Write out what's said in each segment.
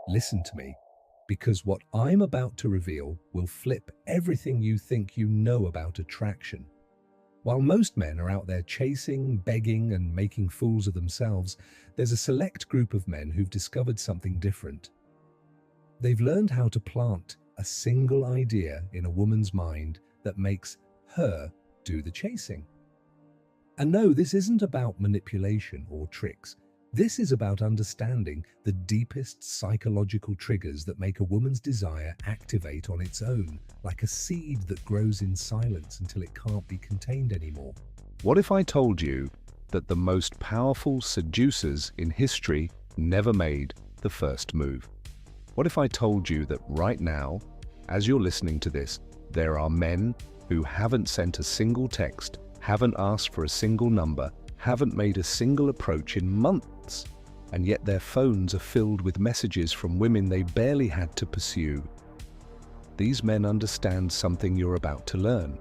Listen to me, because what I'm about to reveal will flip everything you think you know about attraction. While most men are out there chasing, begging, and making fools of themselves, there's a select group of men who've discovered something different. They've learned how to plant a single idea in a woman's mind that makes her do the chasing. And no, this isn't about manipulation or tricks. This is about understanding the deepest psychological triggers that make a woman's desire activate on its own, like a seed that grows in silence until it can't be contained anymore. What if I told you that the most powerful seducers in history never made the first move? What if I told you that right now, as you're listening to this, there are men who haven't sent a single text, haven't asked for a single number, haven't made a single approach in months, and yet their phones are filled with messages from women they barely had to pursue? These men understand something you're about to learn.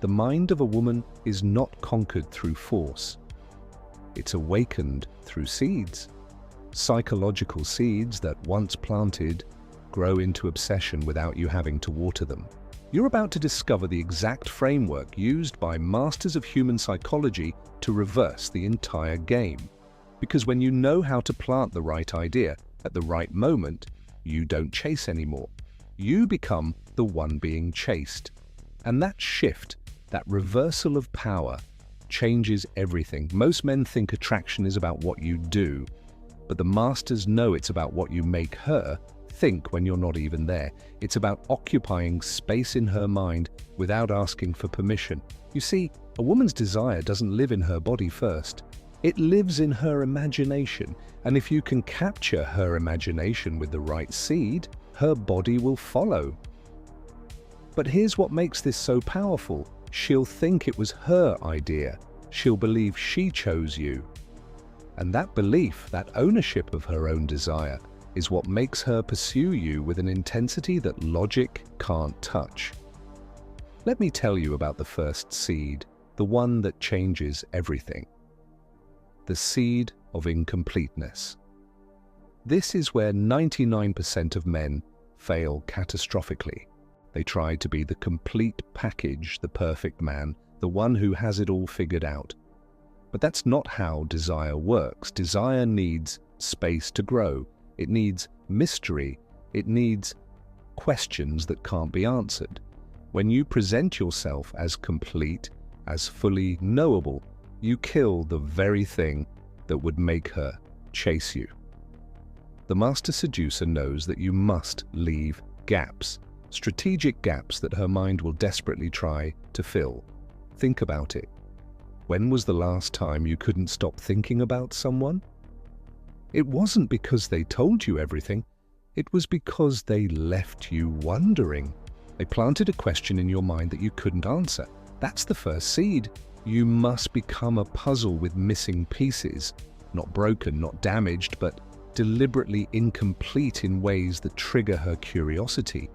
The mind of a woman is not conquered through force. It's awakened through seeds. Psychological seeds that, once planted, grow into obsession without you having to water them. You're about to discover the exact framework used by masters of human psychology to reverse the entire game. Because when you know how to plant the right idea at the right moment, you don't chase anymore. You become the one being chased. And that shift, that reversal of power, changes everything. Most men think attraction is about what you do, but the masters know it's about what you make her think when you're not even there. It's about occupying space in her mind without asking for permission. You see, a woman's desire doesn't live in her body first. It lives in her imagination, and if you can capture her imagination with the right seed, her body will follow. But here's what makes this so powerful. She'll think it was her idea. She'll believe she chose you. And that belief, that ownership of her own desire, is what makes her pursue you with an intensity that logic can't touch. Let me tell you about the first seed, the one that changes everything. The seed of incompleteness. This is where 99% of men fail catastrophically. They try to be the complete package, the perfect man, the one who has it all figured out. But that's not how desire works. Desire needs space to grow. It needs mystery. It needs questions that can't be answered. When you present yourself as complete, as fully knowable, you kill the very thing that would make her chase you. The master seducer knows that you must leave gaps, strategic gaps that her mind will desperately try to fill. Think about it. When was the last time you couldn't stop thinking about someone? It wasn't because they told you everything. It was because they left you wondering. They planted a question in your mind that you couldn't answer. That's the first seed. You must become a puzzle with missing pieces, not broken, not damaged, but deliberately incomplete in ways that trigger her curiosity.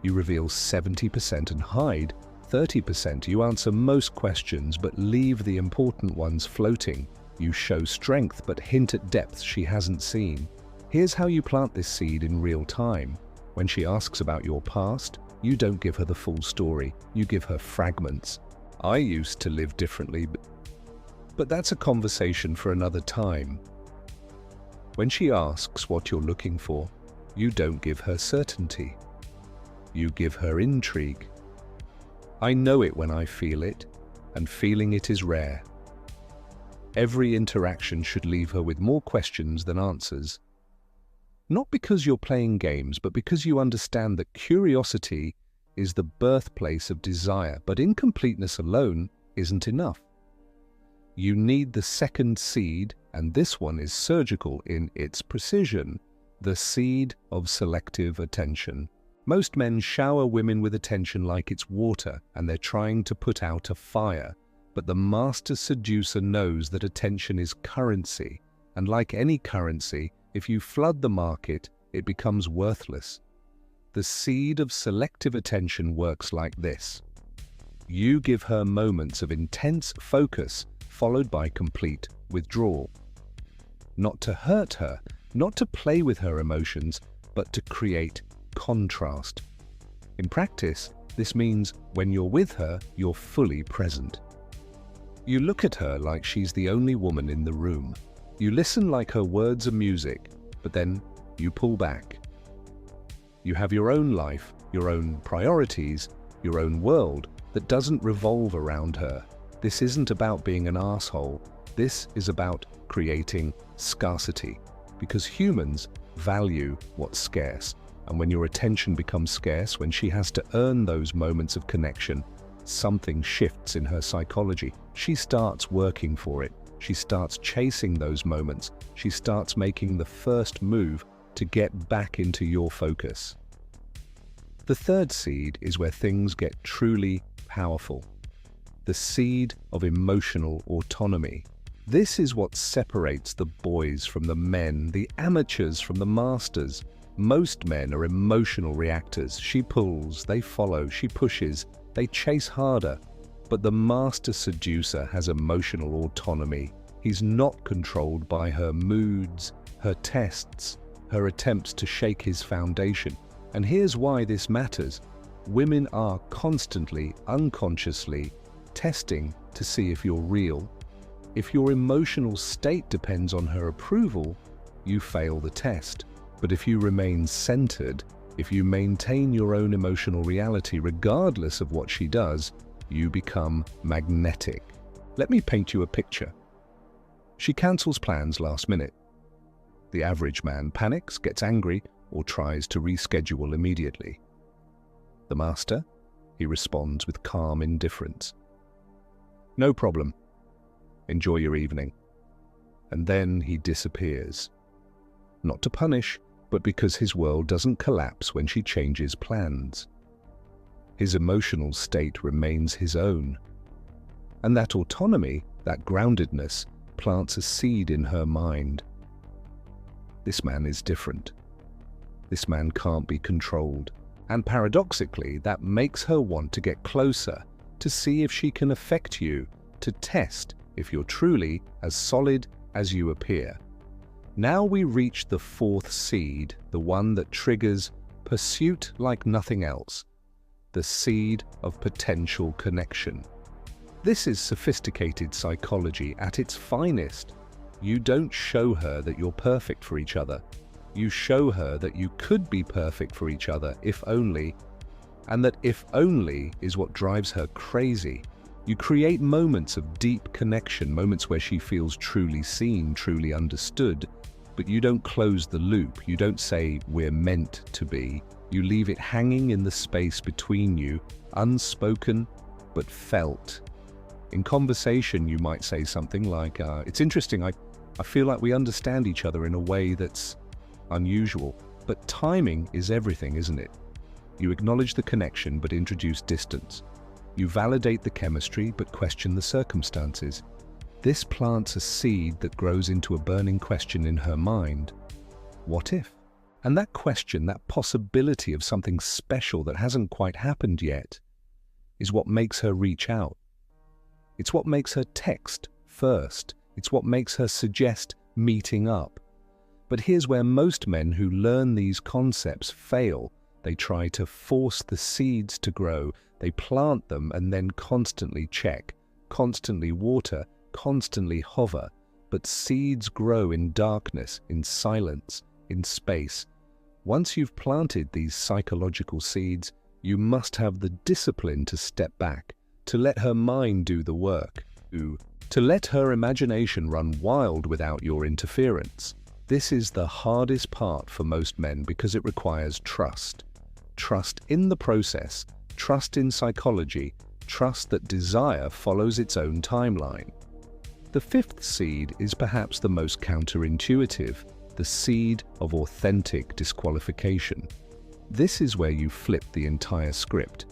You reveal 70% and hide 30%. You answer most questions but leave the important ones floating. You show strength but hint at depths she hasn't seen. Here's how you plant this seed in real time. When she asks about your past, you don't give her the full story. You give her fragments. I used to live differently, but that's a conversation for another time. When she asks what you're looking for, you don't give her certainty. You give her intrigue. I know it when I feel it, and feeling it is rare. Every interaction should leave her with more questions than answers. Not because you're playing games, but because you understand that curiosity is the birthplace of desire, but incompleteness alone isn't enough. You need the second seed, and this one is surgical in its precision, the seed of selective attention. Most men shower women with attention like it's water, and they're trying to put out a fire. But the master seducer knows that attention is currency, and like any currency, if you flood the market, it becomes worthless. The seed of selective attention works like this. You give her moments of intense focus, followed by complete withdrawal. Not to hurt her, not to play with her emotions, but to create contrast. In practice, this means when you're with her, you're fully present. You look at her like she's the only woman in the room. You listen like her words are music, but then you pull back. You have your own life, your own priorities, your own world that doesn't revolve around her. This isn't about being an asshole. This is about creating scarcity, because humans value what's scarce. And when your attention becomes scarce, when she has to earn those moments of connection, something shifts in her psychology. She starts working for it. She starts chasing those moments. She starts making the first move to get back into your focus. The third seed is where things get truly powerful. The seed of emotional autonomy. This is what separates the boys from the men, the amateurs from the masters. Most men are emotional reactors. She pulls, they follow, she pushes, they chase harder. But the master seducer has emotional autonomy. He's not controlled by her moods, her tests, her attempts to shake his foundation. And here's why this matters. Women are constantly, unconsciously, testing to see if you're real. If your emotional state depends on her approval, you fail the test. But if you remain centered, if you maintain your own emotional reality regardless of what she does, you become magnetic. Let me paint you a picture. She cancels plans last minute. The average man panics, gets angry, or tries to reschedule immediately. The master, he responds with calm indifference. No problem. Enjoy your evening. And then he disappears. Not to punish, but because his world doesn't collapse when she changes plans. His emotional state remains his own. And that autonomy, that groundedness, plants a seed in her mind. This man is different. This man can't be controlled. And paradoxically, that makes her want to get closer, to see if she can affect you, to test if you're truly as solid as you appear. Now we reach the fourth seed, the one that triggers pursuit like nothing else, the seed of potential connection. This is sophisticated psychology at its finest. You don't show her that you're perfect for each other. You show her that you could be perfect for each other if only, and that if only is what drives her crazy. You create moments of deep connection, moments where she feels truly seen, truly understood, but you don't close the loop. You don't say, we're meant to be. You leave it hanging in the space between you, unspoken but felt. In conversation, you might say something like, it's interesting, I feel like we understand each other in a way that's unusual. But timing is everything, isn't it? You acknowledge the connection but introduce distance. You validate the chemistry but question the circumstances. This plants a seed that grows into a burning question in her mind. What if? And that question, that possibility of something special that hasn't quite happened yet, is what makes her reach out. It's what makes her text first. It's what makes her suggest meeting up. But here's where most men who learn these concepts fail. They try to force the seeds to grow. They plant them and then constantly check, constantly water, constantly hover. But seeds grow in darkness, in silence, in space. Once you've planted these psychological seeds, you must have the discipline to step back, to let her mind do the work, to let her imagination run wild without your interference. This is the hardest part for most men because it requires trust. Trust in the process, trust in psychology, trust that desire follows its own timeline. The fifth seed is perhaps the most counterintuitive, the seed of authentic disqualification. This is where you flip the entire script.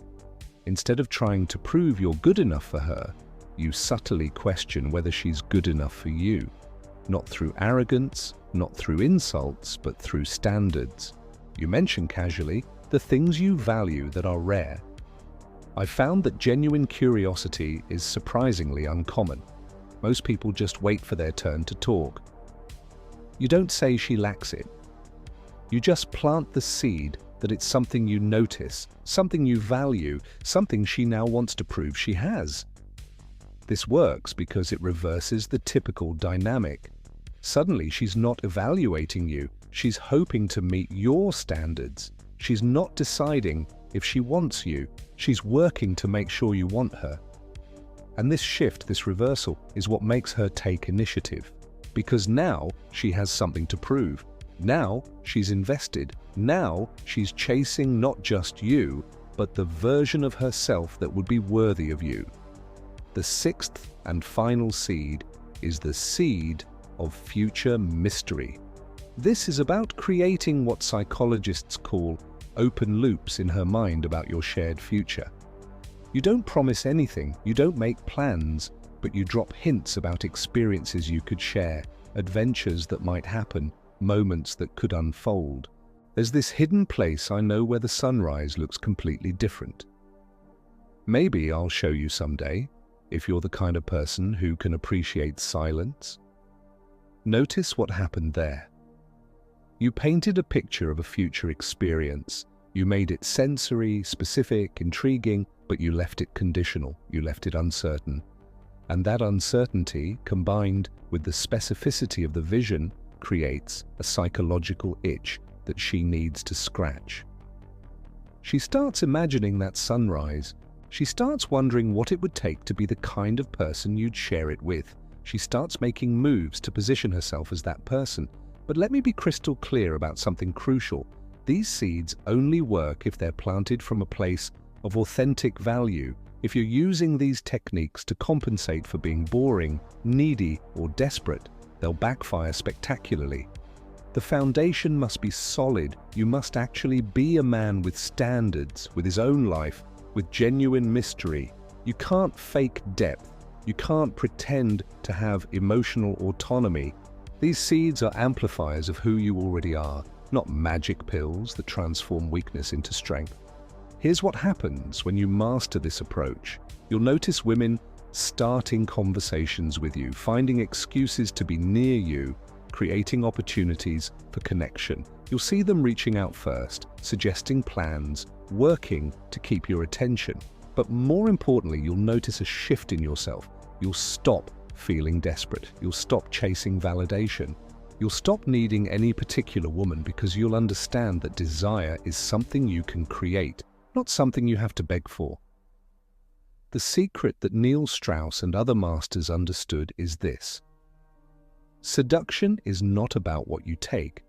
Instead of trying to prove you're good enough for her, you subtly question whether she's good enough for you. Not through arrogance, not through insults, but through standards. You mention casually the things you value that are rare. I've found that genuine curiosity is surprisingly uncommon. Most people just wait for their turn to talk. You don't say she lacks it. You just plant the seed that it's something you notice, something you value, something she now wants to prove she has. This works because it reverses the typical dynamic. Suddenly she's not evaluating you, she's hoping to meet your standards. She's not deciding if she wants you, she's working to make sure you want her. And this shift, this reversal, is what makes her take initiative. Because now she has something to prove. Now she's invested. Now she's chasing not just you, but the version of herself that would be worthy of you. The sixth and final seed is the seed of future mystery. This is about creating what psychologists call open loops in her mind about your shared future. You don't promise anything, you don't make plans, but you drop hints about experiences you could share, adventures that might happen, moments that could unfold. There's this hidden place I know where the sunrise looks completely different. Maybe I'll show you someday, if you're the kind of person who can appreciate silence. Notice what happened there. You painted a picture of a future experience. You made it sensory, specific, intriguing, but you left it conditional, you left it uncertain. And that uncertainty, combined with the specificity of the vision, creates a psychological itch that she needs to scratch. She starts imagining that sunrise. She starts wondering what it would take to be the kind of person you'd share it with. She starts making moves to position herself as that person. But let me be crystal clear about something crucial. These seeds only work if they're planted from a place of authentic value. If you're using these techniques to compensate for being boring, needy, or desperate, they'll backfire spectacularly. The foundation must be solid. You must actually be a man with standards, with his own life, with genuine mystery. You can't fake depth. You can't pretend to have emotional autonomy. These seeds are amplifiers of who you already are, not magic pills that transform weakness into strength. Here's what happens when you master this approach. You'll notice women starting conversations with you, finding excuses to be near you, creating opportunities for connection. You'll see them reaching out first, suggesting plans, working to keep your attention. But more importantly, you'll notice a shift in yourself. You'll stop feeling desperate. You'll stop chasing validation. You'll stop needing any particular woman because you'll understand that desire is something you can create, not something you have to beg for. The secret that Neil Strauss and other masters understood is this. Seduction is not about what you take.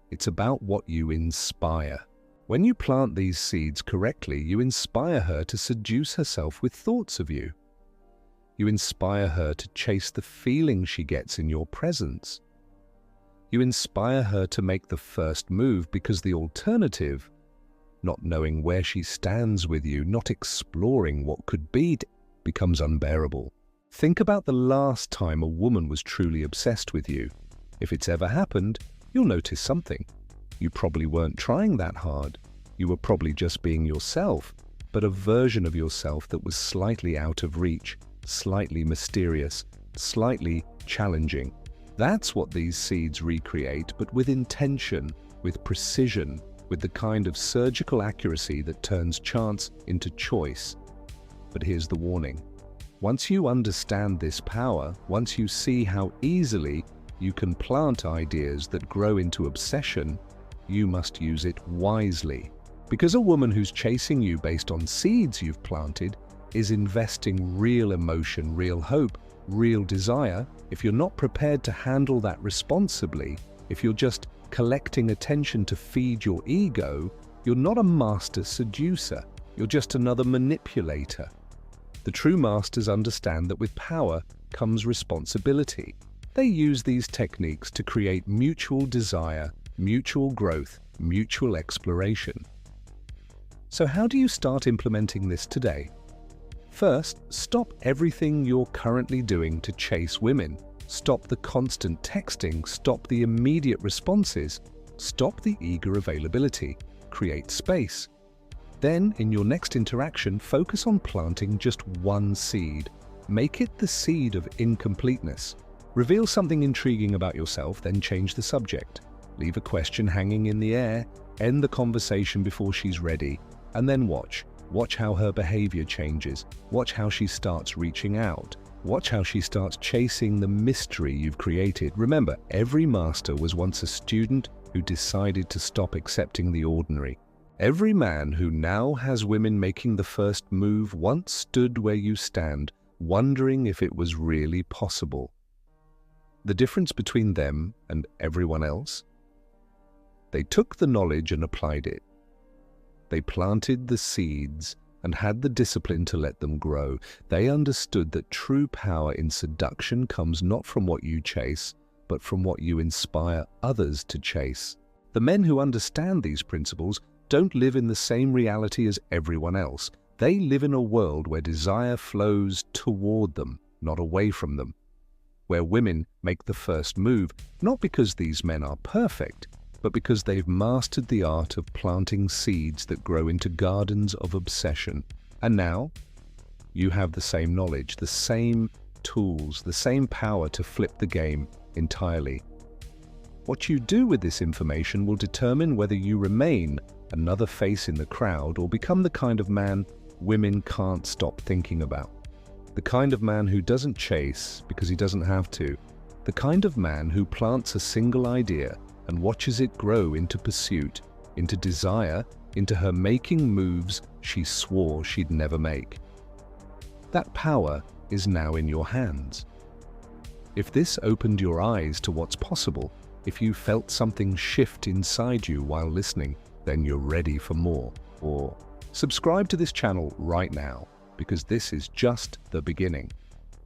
It's about what you inspire. When you plant these seeds correctly, you inspire her to seduce herself with thoughts of you. You inspire her to chase the feeling she gets in your presence. You inspire her to make the first move because the alternative, not knowing where she stands with you, not exploring what could be, becomes unbearable. Think about the last time a woman was truly obsessed with you. If it's ever happened, you'll notice something. You probably weren't trying that hard. You were probably just being yourself, but a version of yourself that was slightly out of reach, slightly mysterious, slightly challenging. That's what these seeds recreate, but with intention, with precision, with the kind of surgical accuracy that turns chance into choice. But here's the warning. Once you understand this power, once you see how easily you can plant ideas that grow into obsession, you must use it wisely. Because a woman who's chasing you based on seeds you've planted is investing real emotion, real hope, real desire. If you're not prepared to handle that responsibly, if you're just collecting attention to feed your ego, you're not a master seducer. You're just another manipulator. The true masters understand that with power comes responsibility. They use these techniques to create mutual desire, mutual growth, mutual exploration. So how do you start implementing this today? First, stop everything you're currently doing to chase women. Stop the constant texting, stop the immediate responses, stop the eager availability, create space. Then, in your next interaction, focus on planting just one seed. Make it the seed of incompleteness. Reveal something intriguing about yourself, then change the subject. Leave a question hanging in the air, end the conversation before she's ready, and then watch. Watch how her behavior changes. Watch how she starts reaching out. Watch how she starts chasing the mystery you've created. Remember, every master was once a student who decided to stop accepting the ordinary. Every man who now has women making the first move once stood where you stand, wondering if it was really possible. The difference between them and everyone else? They took the knowledge and applied it. They planted the seeds and had the discipline to let them grow. They understood that true power in seduction comes not from what you chase, but from what you inspire others to chase. The men who understand these principles don't live in the same reality as everyone else. They live in a world where desire flows toward them, not away from them. Where women make the first move, not because these men are perfect, but because they've mastered the art of planting seeds that grow into gardens of obsession. And now, you have the same knowledge, the same tools, the same power to flip the game entirely. What you do with this information will determine whether you remain another face in the crowd or become the kind of man women can't stop thinking about. The kind of man who doesn't chase because he doesn't have to. The kind of man who plants a single idea and watches it grow into pursuit, into desire, into her making moves she swore she'd never make. That power is now in your hands. If this opened your eyes to what's possible, if you felt something shift inside you while listening, then you're ready for more. Or subscribe to this channel right now, because this is just the beginning.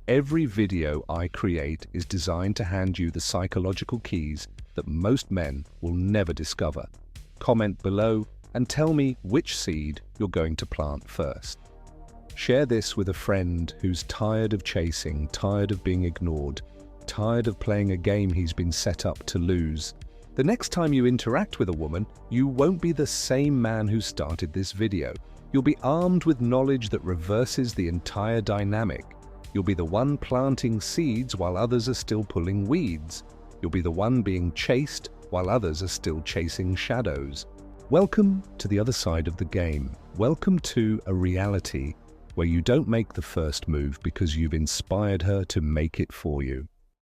Every video I create is designed to hand you the psychological keys that most men will never discover. Comment below and tell me which seed you're going to plant first. Share this with a friend who's tired of chasing, tired of being ignored, tired of playing a game he's been set up to lose. The next time you interact with a woman, you won't be the same man who started this video. You'll be armed with knowledge that reverses the entire dynamic. You'll be the one planting seeds while others are still pulling weeds. You'll be the one being chased while others are still chasing shadows. Welcome to the other side of the game. Welcome to a reality where you don't make the first move because you've inspired her to make it for you.